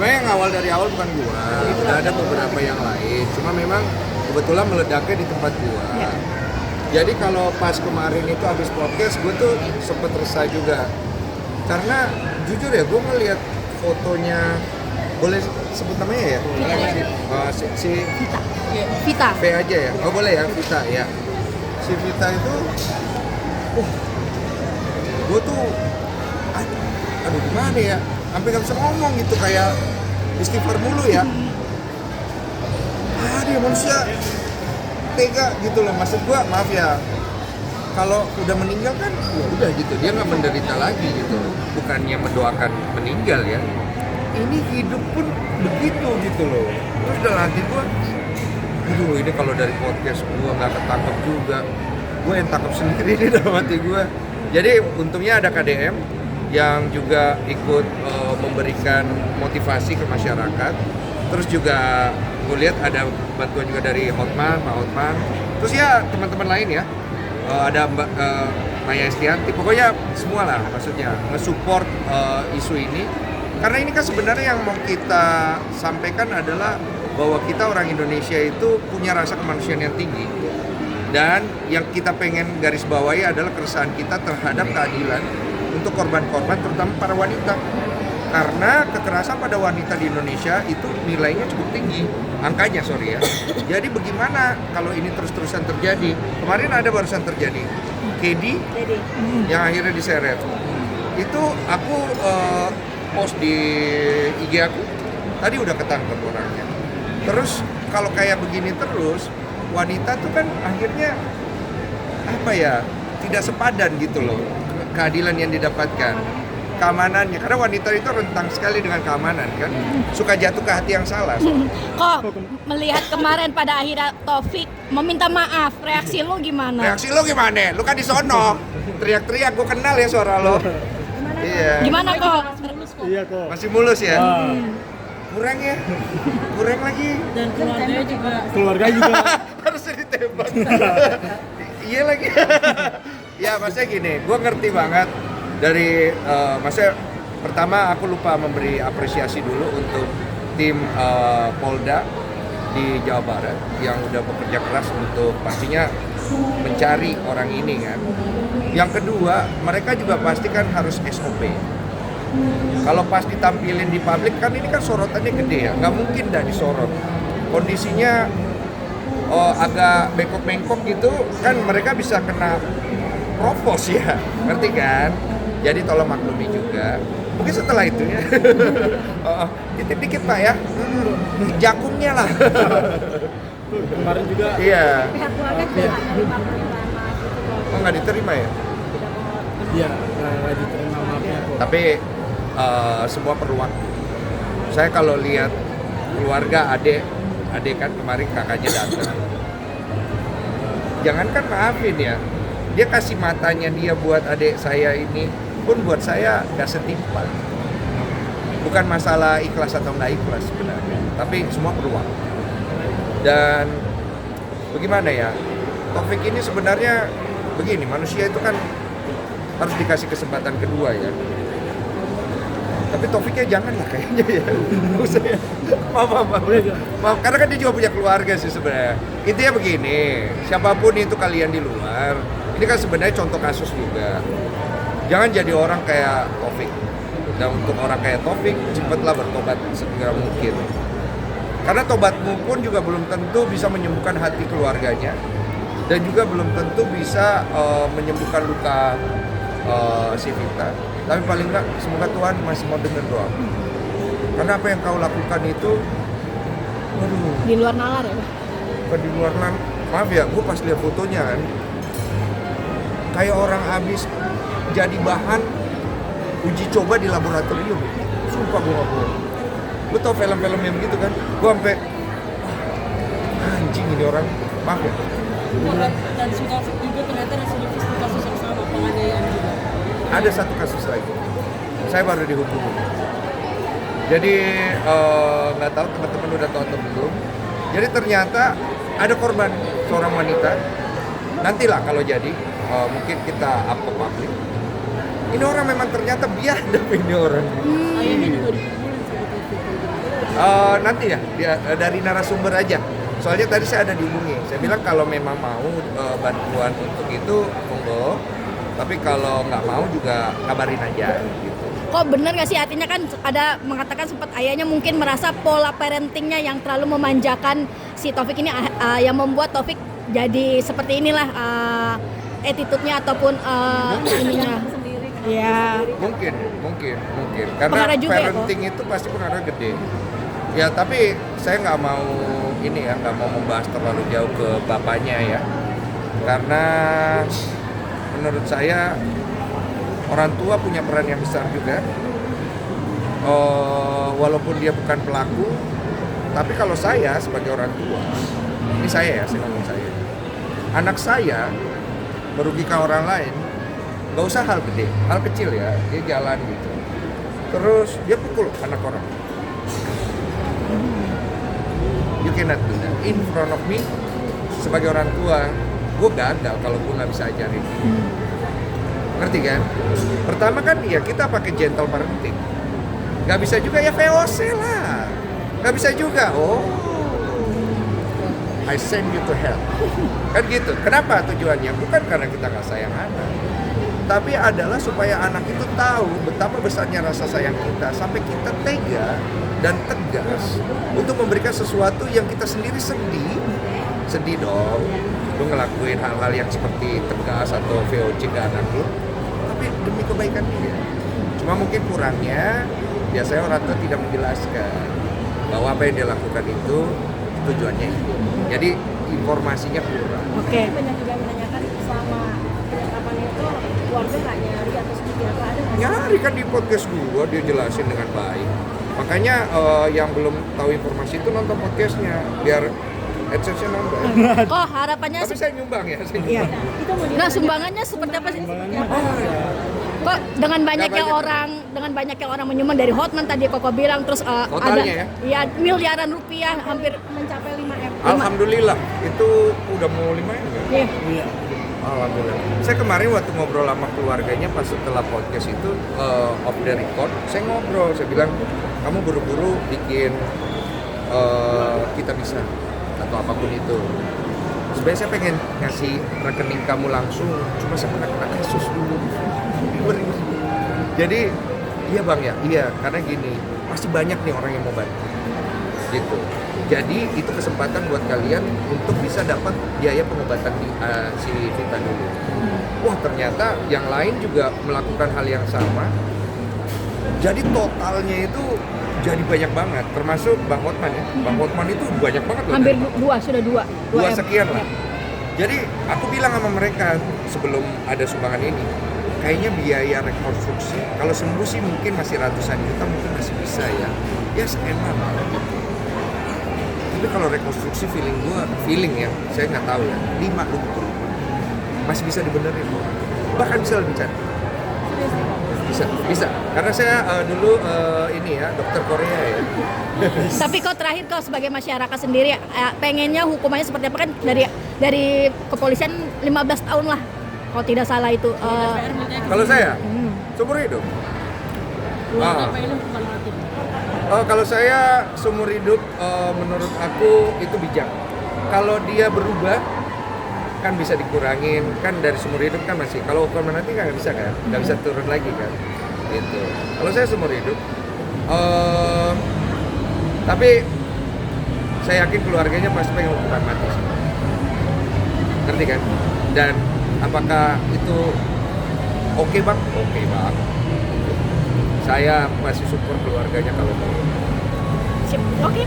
Sebenarnya yang awal dari awal bukan gua, udah ada beberapa yang lain. Cuma memang kebetulan meledaknya di tempat gua. Jadi kalau pas kemarin itu habis podcast, gua tuh sempet resah juga. Karena jujur ya, gua ngeliat fotonya, boleh sebut namanya ya? Si Vita. V aja ya? Oh boleh ya, Vita ya. Si Vita itu, gue tuh, aduh gimana ya? Sampai gak bisa ngomong gitu, kayak istighfar mulu ya. Dia manusia tega gitu loh. Maksud gue, maaf ya, kalau udah meninggal kan ya udah gitu, dia nggak menderita lagi gitu. Bukannya mendoakan meninggal ya. Ini hidup pun begitu gitu loh. Terus dalam hati gue, aduh ini kalau dari podcast gue nggak ketangkep juga, gue yang tangkap sendiri nih dalam hati gue. Jadi untungnya ada KDM yang juga ikut memberikan motivasi ke masyarakat. Terus juga gue lihat ada bantuan juga dari Hotman, Pak Hotman. Terus ya teman-teman lain ya, ada Mbak Maya Estianti. Pokoknya semua lah maksudnya nge-support isu ini. Karena ini kan sebenarnya yang mau kita sampaikan adalah bahwa kita orang Indonesia itu punya rasa kemanusiaan yang tinggi. Dan yang kita pengen garis bawahi adalah keresahan kita terhadap keadilan untuk korban-korban, terutama para wanita. Karena kekerasan pada wanita di Indonesia itu nilainya cukup tinggi, angkanya sorry ya. Jadi bagaimana kalau ini terus-terusan terjadi? Kemarin ada barusan terjadi, Kedi yang akhirnya diseret. Itu aku post di IG aku, tadi udah ketangkep orangnya. Terus kalau kayak begini terus, wanita tuh kan akhirnya apa ya, tidak sepadan gitu loh keadilan yang didapatkan, keamanannya. Karena wanita itu rentang sekali dengan keamanan kan, suka jatuh ke hati yang salah. Kok melihat kemarin pada akhirnya Taufik meminta maaf, reaksi lu gimana? Reaksi lo gimana? Lu kan di sono, teriak-teriak, gue kenal ya suara lo. Iya. Gimana kok? Iya kok. Masih mulus ya? Kurang ya? Kurang lagi. Dan keluarganya juga. Keluarga juga. Harusnya ditembak. Iya lagi. Ya maksudnya gini, gue ngerti banget dari maksudnya pertama aku lupa memberi apresiasi dulu untuk tim Polda di Jawa Barat yang udah bekerja keras untuk pastinya mencari orang ini kan. Yang kedua, mereka juga pasti kan harus SOP. Kalau pas ditampilin di publik kan ini kan sorotannya gede ya, nggak mungkin dah disorot. Kondisinya agak bengkok-bengkok gitu kan, mereka bisa kena provos ya, ngerti kan? Jadi tolong maklumi juga. Mungkin setelah itu ya, titip dikit Pak ya, jakungnya lah. Kemarin juga. Iya. Pihak keluarga juga nggak menerima permintaan maaf itu kok. Oh nggak diterima ya? Iya, nggak diterima maafnya kok. Tapi semua perlu waktu. Saya kalau lihat keluarga adik kan kemarin kakaknya datang. Jangankan maafin ya, dia kasih matanya dia buat adik saya ini pun buat saya gak setimpal. Bukan masalah ikhlas atau nggak ikhlas sebenarnya, tapi semua perlu waktu. Dan bagaimana ya, Taufik ini sebenarnya begini, manusia itu kan harus dikasih kesempatan kedua ya. Tapi Taufiknya jangan lah kayaknya ya. Maaf, karena kan dia juga punya keluarga sih sebenarnya. Intinya begini, siapapun itu kalian di luar, ini kan sebenarnya contoh kasus juga. Jangan jadi orang kayak Taufik. Dan untuk orang kayak Taufik, cepatlah bertobat segera mungkin. Karena tobatmu pun juga belum tentu bisa menyembuhkan hati keluarganya. Dan juga belum tentu bisa menyembuhkan luka si Vita. Tapi paling enggak semoga Tuhan masih mau dengar doa. Karena apa yang kau lakukan itu, aduh, Di luar nalar ya, Pak? bukan di luar maaf ya, gue pas lihat fotonya kan, kayak orang habis jadi bahan uji coba di laboratorium. Sumpah gue gak bohong. Lu tau film-film yang begitu kan? Gue sampai anjing ini orang, maaf ya. Dan sudah juga ternyata residivis di kasus yang sama, penganiayaan juga. Ada satu kasus lagi, saya baru dihubungi. Jadi nggak tahu teman-teman udah tahu atau belum. Jadi ternyata ada korban, seorang wanita. Nantilah kalau jadi mungkin kita up ke publik. Ini orang memang ternyata biadab ini orang. Ayahnya juga dipukulin sama Taufik. Nanti ya dari narasumber aja. Soalnya tadi saya ada dihubungi. Saya bilang kalau memang mau bantuan untuk itu monggo. Tapi kalau nggak mau juga kabarin aja gitu. Kok bener gak sih, artinya kan ada mengatakan sempat ayahnya mungkin merasa pola parentingnya yang terlalu memanjakan si Taufik ini yang membuat Taufik jadi seperti inilah attitude-nya ataupun ininya. Sendiri kan. Iya. Mungkin. Karena Pengaruh juga ya, parenting itu pasti pengaruh gede. Ya tapi saya nggak mau nggak mau membahas terlalu jauh ke bapaknya ya. Karena menurut saya orang tua punya peran yang besar juga. Walaupun dia bukan pelaku, tapi kalau saya sebagai orang tua, ini saya ngomong saya. Anak saya merugikan orang lain, nggak usah hal gede, hal kecil ya, dia jalan gitu. Terus dia pukul anak orang. You cannot do that in front of me. Sebagai orang tua, gue gagal kalau gue nggak bisa ajarin. Ngerti kan? Pertama kan ya kita pakai gentle parenting. Nggak bisa juga ya VOC lah. Nggak bisa juga. I send you to hell. Kan gitu. Kenapa tujuannya? Bukan karena kita nggak sayang anak, tapi adalah supaya anak itu tahu betapa besarnya rasa sayang kita sampai kita tega dan tegas untuk memberikan sesuatu yang kita sendiri sedih dong. Lu ngelakuin hal-hal yang seperti tegas atau VOC ke anak lu, tapi demi kebaikan dia. Cuma mungkin kurangnya biasanya orang tua tidak menjelaskan bahwa apa yang dia lakukan itu tujuannya itu. Jadi informasinya kurang. Oke. Banyak juga menanyakan selama penyekapan itu keluarga nggak nyari atau seperti apa, ada nggak? Nyari kan di podcast gua dia jelasin dengan baik. Makanya yang belum tahu informasi itu nonton podcastnya biar AdSense-nya nambah. Kok harapannya Tapi saya nyumbang ya. Iya. Itu mau Nah, sumbangannya seperti apa sih? Kok dengan banyaknya orang menyumbang dari Hotman tadi Koko bilang, terus Totalnya ada ya miliaran rupiah, hampir mencapai 5M. Alhamdulillah itu udah mau 5 ya. Iya. Iya. Alhamdulillah. Saya kemarin waktu ngobrol sama keluarganya pas setelah podcast itu off the record, saya ngobrol, saya bilang kamu buru-buru bikin kita bisa atau apapun itu. Sebenarnya saya pengen ngasih rekening kamu langsung, cuma saya pernah kena kasus dulu. Ribet. Jadi iya bang ya, iya karena gini pasti banyak nih orang yang mau bantu, gitu. Jadi itu kesempatan buat kalian untuk bisa dapat biaya pengobatan di si Vita dulu. Wah ternyata yang lain juga melakukan hal yang sama. Jadi totalnya itu jadi banyak banget, termasuk Bang Hotman ya. Bang Hotman itu banyak banget loh. Hampir dari- dua dua M. sekian lah. Ya. Jadi aku bilang sama mereka sebelum ada sumbangan ini, kayaknya biaya rekonstruksi kalau sembuh sih mungkin masih ratusan juta, mungkin masih bisa ya. Ya sekian lah gitu. Tapi kalau rekonstruksi feeling ya, saya nggak tahu ya, 5 masih bisa dibenerin, bahkan bisa lebih cantik. Bisa. Karena saya dulu ini ya dokter Korea ya. Tapi kok terakhir kok sebagai masyarakat sendiri pengennya hukumannya seperti apa, kan dari kepolisian 15 tahun lah kalau tidak salah itu. Kalau saya seumur hidup. Apa ini hukuman mati? Kalau saya seumur hidup menurut aku itu bijak. Kalau dia berubah kan bisa dikurangin, kan dari seumur hidup kan masih. Kalau hukuman mati kan nggak bisa turun lagi kan, gitu. Kalau saya seumur hidup, tapi saya yakin keluarganya pasti pengen hukuman mati sih. Ngerti kan? Dan apakah itu oke bang? Oke bang. Saya masih support keluarganya kalau mau. Sip. Oke.